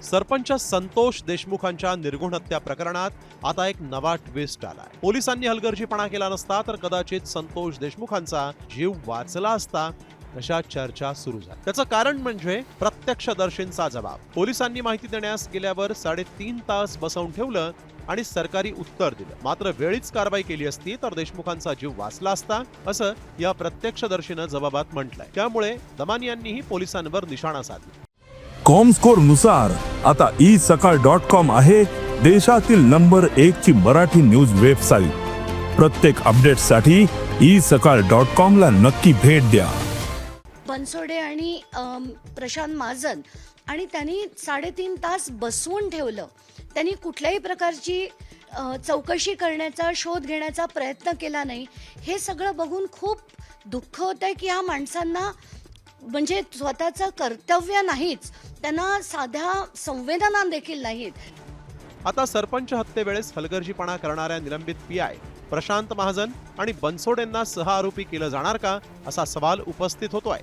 सरपंच संतोष देशमुखांच्या निर्गुण हत्या प्रकरणात आता एक नवा ट्विस्ट आलाय। पोलिसांनी हलगर्जीपणा केला नसता तर कदाचित संतोष देशमुखांचा जीव वाचला असता अशा चर्चा सुरू झाल्या। त्याचं कारण म्हणजे प्रत्यक्षदर्शींचा जबाब। पोलिसांनी माहिती देण्यास गेल्यावर 3.5 तास बसवून ठेवलं आणि सरकारी उत्तर दिलं। मात्र वेळीच कारवाई केली असती तर देशमुखांचा जीव वाचला असता असं या प्रत्यक्षदर्शीनं जबाबात म्हटलंय। त्यामुळे दमानियांनीही पोलिसांवर निशाणा साधला। कॉमस्कोर नुसार आता isakal.com आहे देशातील नंबर 1 ची मराठी न्यूज वेबसाईट। प्रत्येक अपडेटसाठी isakal.com ला नक्की भेट द्या। बनसोडे आणि प्रशांत महाजन आणि त्यांनी 3.5 तास बसवून ठेवलं। त्यांनी कुठल्याही प्रकारची चौकशी करण्याचा शोध घेण्याचा प्रयत्न केला नाही। हे सगळं बघून खूप दुःख होतंय की ह्या माणसांना म्हणजे स्वतःचं कर्तव्य नाहीच, त्यांना साध्या संवेदना देखील नाहीत। आता सरपंच हत्येवेळेस हलगर्जीपणा करणाऱ्या निलंबित पीआय प्रशांत महाजन आणि बनसोडेंना सहआरोपी केलं जाणार का असा सवाल उपस्थित होतोय।